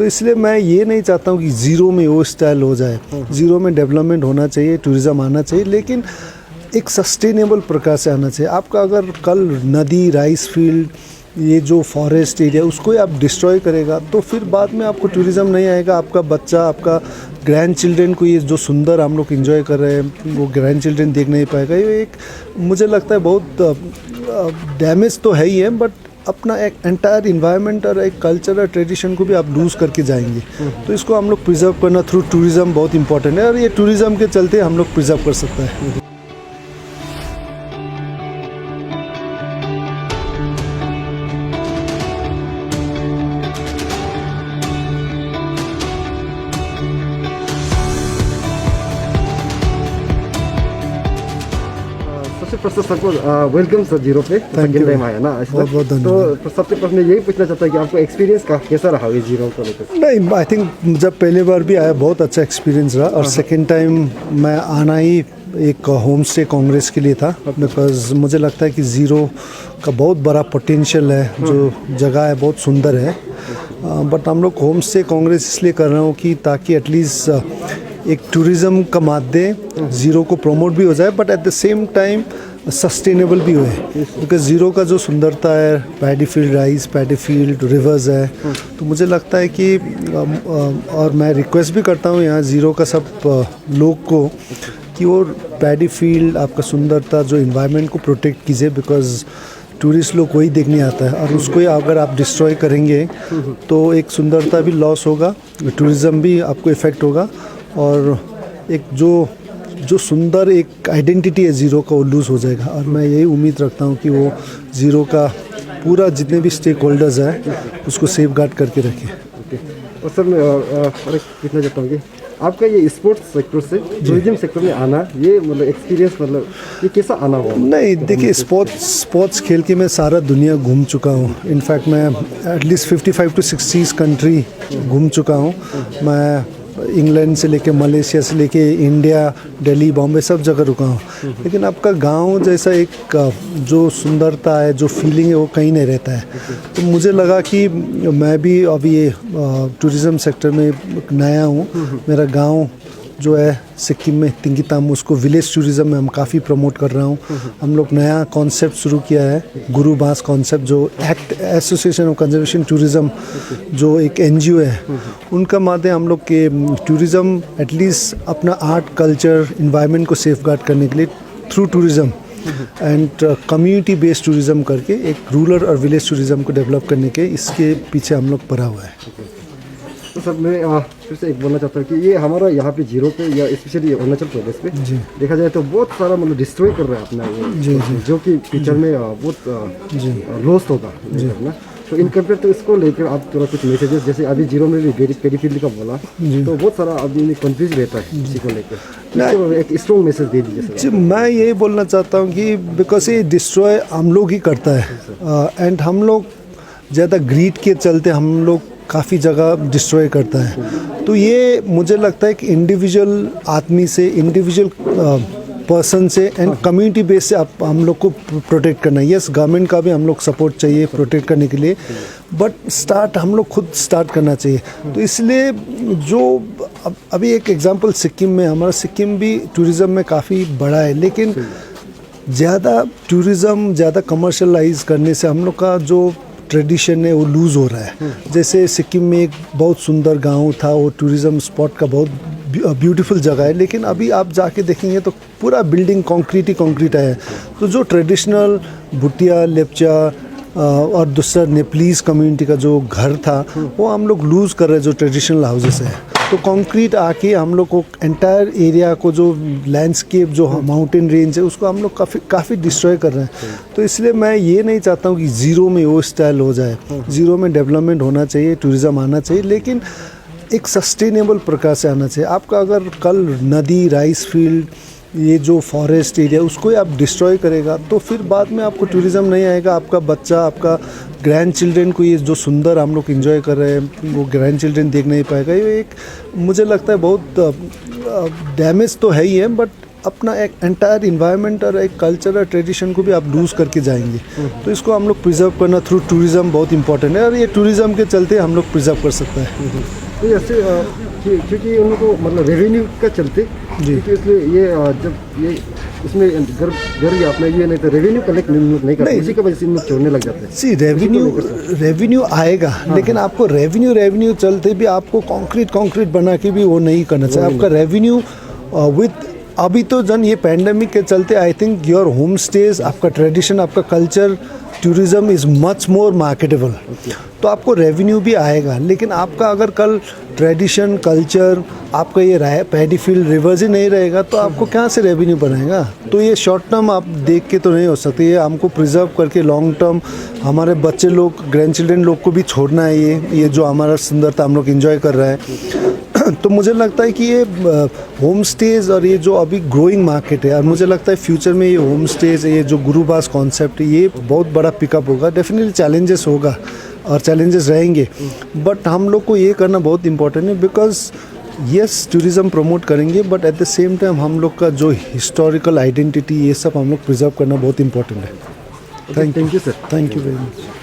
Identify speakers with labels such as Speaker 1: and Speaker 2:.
Speaker 1: तो इसलिए मैं ये नहीं चाहता हूँ कि ज़ीरो में वो स्टाइल हो जाए। ज़ीरो में डेवलपमेंट होना चाहिए, टूरिज़्म आना चाहिए, लेकिन एक सस्टेनेबल प्रकार से आना चाहिए। आपका अगर कल नदी, राइस फील्ड, ये जो फॉरेस्ट एरिया उसको आप डिस्ट्रॉय करेगा तो फिर बाद में आपको टूरिज़्म नहीं आएगा। आपका बच्चा, आपका ग्रैंड चिल्ड्रेन को ये जो सुंदर हम लोग एंजॉय कर रहे हैं वो ग्रैंड चिल्ड्रेन देख नहीं पाएगा। ये एक मुझे लगता है बहुत डैमेज तो है ही है, बट अपना एक एंटायर इन्वायरमेंट और एक कल्चर और ट्रेडिशन को भी आप लूज़ करके जाएंगे। तो इसको हम लोग प्रिजर्व करना थ्रू टूरिज़्म बहुत इंपॉर्टेंट है, और ये टूरिज़्म के चलते हम लोग प्रिजर्व कर सकते हैं।
Speaker 2: सबसे सर को वेलकम सर जीरो पे।
Speaker 1: Thank you।
Speaker 2: टाइम आया ना
Speaker 1: बहुत बहुत धन्यवाद।
Speaker 2: तो सबसे पहले मैं यही पूछना चाहता हूँ कि आपको एक्सपीरियंस का कैसा रहा ये जीरो को लेकर?
Speaker 1: नहीं, आई थिंक जब पहली बार भी आया बहुत अच्छा एक्सपीरियंस रहा, और सेकेंड टाइम मैं आना ही एक होम स्टे कांग्रेस के लिए था, बिकॉज मुझे लगता है कि ज़ीरो का बहुत बड़ा पोटेंशियल है, जो जगह है बहुत सुंदर है। बट हम लोग होम स्टे कांग्रेस इसलिए कर रहे हो कि ताकि एटलीस्ट एक टूरिज़्म का माध्यम ज़ीरो को प्रमोट भी हो जाए, but at the same time sustainable भी हुए, बिकॉज ज़ीरो का जो सुंदरता है, paddy field, rice paddy field, reverse है, तो मुझे लगता है कि और मैं रिक्वेस्ट भी करता हूँ यहाँ ज़ीरो का सब लोग को कि वो पैडी फील्ड, आपका सुंदरता, जो इन्वायरमेंट को प्रोटेक्ट कीजिए, बिकॉज टूरिस्ट लोग वही देखने आता है, और उसको अगर आप डिस्ट्रॉय करेंगे तो एक सुंदरता भी लॉस होगा, टूरिज़्म भी आपको इफ़ेक्ट होगा, और एक जो सुंदर एक आइडेंटिटी है ज़ीरो का वो लूज़ हो जाएगा। और मैं यही उम्मीद रखता हूँ कि वो ज़ीरो का पूरा जितने भी स्टेक होल्डर्स हैं उसको सेफ गार्ड करके रखें।
Speaker 2: और सर मैं पूछना चाहता हूँ कि आपका ये स्पोर्ट्स सेक्टर से टूरिज्म सेक्टर में आना, ये मतलब एक्सपीरियंस, मतलब ये कैसा आना हुआ?
Speaker 1: नहीं, देखिए, स्पोर्ट्स खेल के मैं सारा दुनिया घूम चुका हूँ। इनफैक्ट मैं एटलीस्ट 55 to 60 कंट्री घूम चुका हूँ। मैं इंग्लैंड से लेके मलेशिया से लेके इंडिया, दिल्ली, बॉम्बे सब जगह रुका हूँ, लेकिन आपका गांव जैसा एक जो सुंदरता है, जो फीलिंग है, वो कहीं नहीं रहता है। तो मुझे लगा कि मैं भी अभी ये टूरिज़्म सेक्टर में नया हूँ। मेरा गांव जो है सिक्किम में तिंगिताम, उसको विलेज टूरिज़्म में हम काफ़ी प्रमोट कर रहा हूँ। हम लोग नया कॉन्सेप्ट शुरू किया है, गुरु बांस कॉन्सेप्ट, जो act association of conservation tourism, जो एक NGO है, उनका माध्यम हम लोग के टूरिज़्म एटलीस्ट अपना आर्ट, कल्चर, इन्वायरमेंट को सेफ गार्ड करने के लिए through tourism and community based tourism करके एक रूरल और विलेज टूरिज़्म को डेवलप करने के, इसके पीछे हम लोग पड़ा हुआ है।
Speaker 2: तो सर मैं फिर से एक बोलना चाहता हूँ कि ये हमारा यहाँ पे जीरो पे, या स्पेशली अरुणाचल प्रदेश पे देखा जाए तो बहुत सारा मतलब डिस्ट्रॉय कर रहा है अपना ये, जो कि फ्यूचर में बहुत लॉस होगा ना। तो इन कंपेयर तो इसको लेकर आप थोड़ा कुछ मैसेजेस, जैसे अभी जीरो में भी पेडी फील्ड का बोला, तो बहुत सारा अभी कंफ्यूज रहता है इसी को लेकर, एक स्ट्रॉन्ग मैसेज दे दीजिए सर।
Speaker 1: मैं यही बोलना चाहता हूँ कि बिकॉज ये डिस्ट्रॉय हम लोग ही करता है, एंड हम लोग ज़्यादा ग्रीड के चलते हम लोग काफ़ी जगह डिस्ट्रॉय करता है। तो ये मुझे लगता है कि इंडिविजुअल आदमी से, इंडिविजुअल पर्सन से एंड कम्युनिटी बेस से आप हम लोग को प्रोटेक्ट करना है। यस, गवर्नमेंट का भी हम लोग सपोर्ट चाहिए प्रोटेक्ट करने के लिए, बट स्टार्ट हम लोग खुद स्टार्ट करना चाहिए। तो इसलिए जो अभी एक एग्जांपल सिक्किम में, हमारा सिक्किम भी टूरिज़्म में काफ़ी बड़ा है, लेकिन ज़्यादा टूरिज़्म, ज़्यादा कमर्शलाइज करने से हम लोग का जो ट्रेडिशन है वो लूज़ हो रहा है। जैसे सिक्किम में एक बहुत सुंदर गांव था, वो टूरिज़्म स्पॉट का बहुत ब्यूटीफुल जगह है, लेकिन अभी आप जाके देखेंगे तो पूरा बिल्डिंग कंक्रीट ही कंक्रीट है। तो जो ट्रेडिशनल भुटिया, लेप्चा और दूसरा नेपलीज़ कम्युनिटी का जो घर था, वो हम लोग लूज़ कर रहे हैं, जो ट्रेडिशनल हाउसेस है। तो कंक्रीट आके हम लोग को एंटायर एरिया को, जो लैंडस्केप, जो माउंटेन रेंज है, उसको हम लोग काफ़ी डिस्ट्रॉय कर रहे हैं। तो इसलिए मैं ये नहीं चाहता हूँ कि ज़ीरो में वो स्टाइल हो जाए। ज़ीरो में डेवलपमेंट होना चाहिए, टूरिज़्म आना चाहिए, लेकिन एक सस्टेनेबल प्रकार से आना चाहिए। आपका अगर कल नदी, राइस फील्ड, ये जो फॉरेस्ट एरिया उसको आप डिस्ट्रॉय करेगा तो फिर बाद में आपको टूरिज़्म नहीं आएगा। आपका बच्चा, आपका ग्रैंड चिल्ड्रेन को ये जो सुंदर हम लोग एंजॉय कर रहे हैं वो ग्रैंड चिल्ड्रेन देख नहीं पाएगा। ये एक मुझे लगता है बहुत डैमेज तो है ही है, बट अपना एक एंटायर इन्वायरमेंट और एक कल्चर और ट्रेडिशन को भी आप लूज़ करके जाएंगे। तो इसको हम लोग प्रिजर्व करना थ्रू टूरिज़्म बहुत इंपॉर्टेंट है, और ये टूरिज़्म के चलते हम लोग प्रिजर्व कर सकते हैं।
Speaker 2: तो ऐसे क्योंकि उनको मतलब रेवेन्यू का चलते क्योंकि इसलिए ये जब ये इसमें घर या अपना ये नहीं तो रेवेन्यू कलेक्ट नहीं करते, इसी की वजह से इन लोग छोड़ने लग जाते हैं।
Speaker 1: सी रेवेन्यू आएगा, लेकिन आपको रेवेन्यू चलते भी आपको कंक्रीट बना के भी वो नहीं करना चाहिए। आपका रेवेन्यू विथ अभी तो जन ये पैंडेमिक के चलते I think your home stage, आपका ट्रेडिशन, आपका culture, tourism is much more marketable. तो आपको रेवेन्यू भी आएगा, लेकिन आपका अगर कल ट्रेडिशन, कल्चर, आपका ये पैडी फील्ड, रिवर्स ही नहीं रहेगा तो आपको कहाँ से रेवेन्यू बनाएगा। तो ये शॉर्ट टर्म आप देख के तो नहीं हो सकती, ये हमको प्रिजर्व करके लॉन्ग टर्म हमारे बच्चे लोग, ग्रैंड चिल्ड्रन लोग को भी छोड़ना है। ये जो हमारा सुंदरता हम लोग इन्जॉय कर रहे हैं। तो मुझे लगता है कि ये होम स्टेज और ये जो अभी ग्रोइंग मार्केट है, और मुझे लगता है फ्यूचर में ये होम स्टेज, ये जो गुरुबास कॉन्सेप्ट है, ये बहुत बड़ा पिकअप होगा। डेफिनेटली चैलेंजेस होगा और चैलेंजेस रहेंगे, बट हम लोग को ये करना बहुत इंपॉर्टेंट है। बिकॉज यस, टूरिज़्म प्रमोट करेंगे, but at the same time हम लोग का जो हिस्टोरिकल आइडेंटिटी, ये सब हम लोग प्रिजर्व करना बहुत इंपॉर्टेंट है।
Speaker 2: Thank you sir.
Speaker 1: Thank you very much.